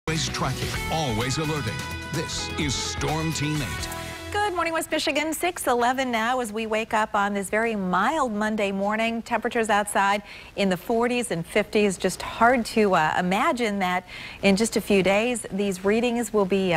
Always tracking, always alerting. This is Storm Team 8. Good morning, West Michigan. 6:11 now as we wake up on this very mild Monday morning. Temperatures outside in the 40s and 50s. Just hard to imagine that in just a few days these readings will be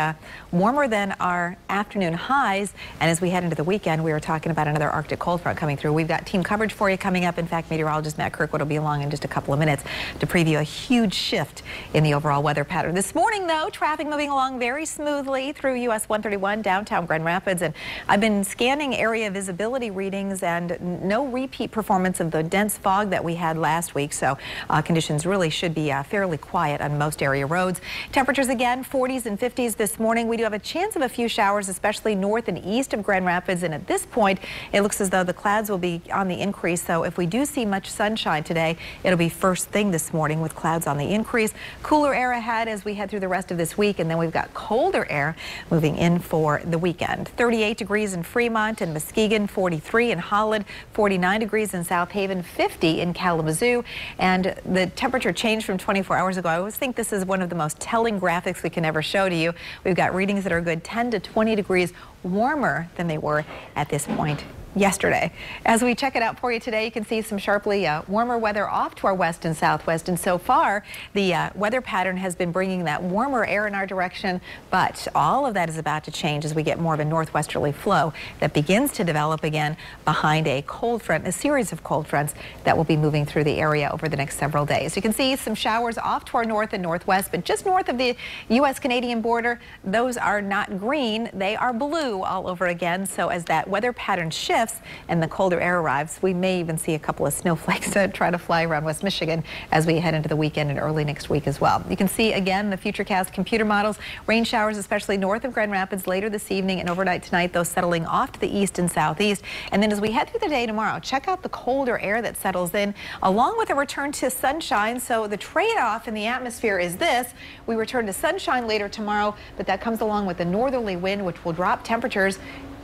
warmer than our afternoon highs. And as we head into the weekend, we were talking about another Arctic cold front coming through. We've got team coverage for you coming up. In fact, meteorologist Matt Kirkwood will be along in just a couple of minutes to preview a huge shift in the overall weather pattern. This morning, though, traffic moving along very smoothly through US 131 downtown Grand Rapids. And I've been scanning area visibility readings and no repeat performance of the dense fog that we had last week. So conditions really should be fairly quiet on most area roads. Temperatures again 40s and 50s this morning. We do have a chance of a few showers, especially north and east of Grand Rapids. And at this point, it looks as though the clouds will be on the increase. So if we do see much sunshine today, it'll be first thing this morning with clouds on the increase. Cooler air ahead as we head through the rest of this week. And then we've got colder air moving in for the weekend. 38 degrees in Fremont and Muskegon, 43 in Holland, 49 degrees in South Haven, 50 in Kalamazoo. And the temperature changed from 24 hours ago. I always think this is one of the most telling graphics we can ever show to you. We've got readings that are a good 10 to 20 degrees warmer than they were at this point yesterday. As we check it out for you today, you can see some sharply warmer weather off to our west and southwest. And so far, the weather pattern has been bringing that warmer air in our direction. But all of that is about to change as we get more of a northwesterly flow that begins to develop again behind a cold front, a series of cold fronts that will be moving through the area over the next several days. You can see some showers off to our north and northwest, but just north of the U.S.-Canadian border, those are not green. They are blue all over again. So as that weather pattern shifts, and the colder air arrives, we may even see a couple of snowflakes to try to fly around West Michigan as we head into the weekend and early next week as well. You can see again the FUTURECAST computer models. Rain showers, especially north of Grand Rapids later this evening and overnight tonight, those settling off to the east and southeast. And then as we head through the day tomorrow, check out the colder air that settles in along with a return to sunshine. So the trade-off in the atmosphere is this. We return to sunshine later tomorrow, but that comes along with a northerly wind, which will drop temperatures,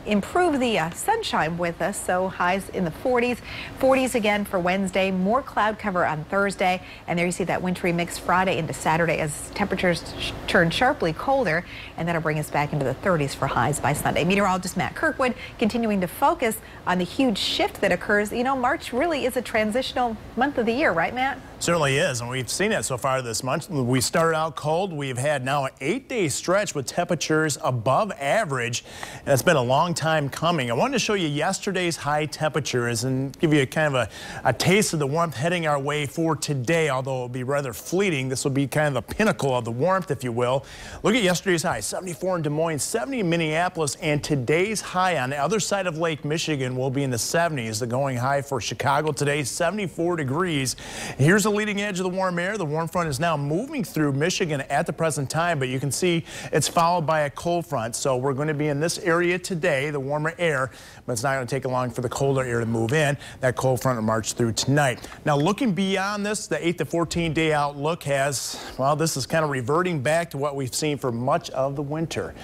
improve the sunshine with us, so highs in the 40s again for Wednesday, more cloud cover on Thursday, and there you see that wintry mix Friday into Saturday as temperatures turn sharply colder, and that'll bring us back into the 30s for highs by Sunday. Meteorologist Matt Kirkwood continuing to focus on the huge shift that occurs. You know, March really is a transitional month of the year, right, Matt? Certainly is, and we've seen it so far this month. We started out cold. We've had now an 8-day stretch with temperatures above average, and it's been a long time coming. I wanted to show you yesterday's high temperatures and give you kind of a taste of the warmth heading our way for today, although it'll be rather fleeting. This will be kind of the pinnacle of the warmth, if you will. Look at yesterday's high, 74 in Des Moines, 70 in Minneapolis, and today's high on the other side of Lake Michigan will be in the 70s. The going high for Chicago today, 74 degrees. Here's the leading edge of the warm air. The warm front is now moving through Michigan at the present time, but you can see it's followed by a cold front. So we're going to be in this area today, the warmer air, but it's not going to take long for the colder air to move in. That cold front will march through tonight. Now looking beyond this, the 8 to 14 day outlook has, well, this is kind of reverting back to what we've seen for much of the winter.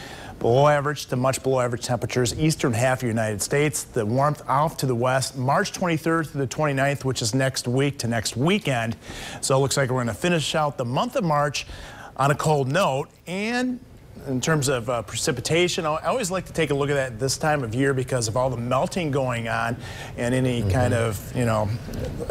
Below average to much below average temperatures, eastern half of the United States. The warmth off to the west, March 23rd through the 29th, which is next week to next weekend. So it looks like we're going to finish out the month of March on a cold note. And in terms of precipitation, I always like to take a look at that this time of year because of all the melting going on, and any kind of, you know,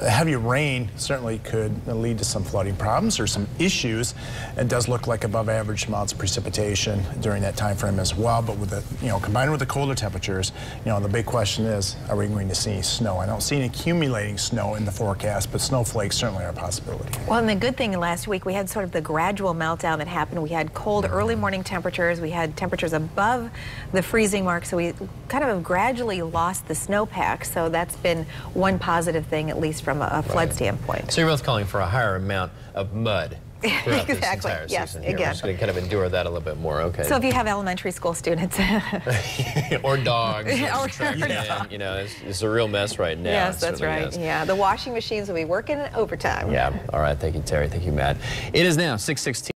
heavy rain certainly could lead to some flooding problems or some issues. It does look like above average amounts of precipitation during that time frame as well, but with the, you know, combined with the colder temperatures, you know, the big question is, are we going to see snow? I don't see any accumulating snow in the forecast, but snowflakes certainly are a possibility. Well, and the good thing last week, we had sort of the gradual meltdown that happened. We had cold early morning temperatures. We had temperatures above the freezing mark, so we kind of gradually lost the snowpack. So that's been one positive thing, at least from a flood standpoint. So you're both calling for a higher amount of mud throughout this entire season. We're just going to kind of endure that a little bit more. Okay. So if you have elementary school students or dogs, or you know, it's a real mess right now. Yes, that's right. Is. Yeah, the washing machines will be working overtime. Yeah. All right. Thank you, Terry. Thank you, Matt. It is now 6:16.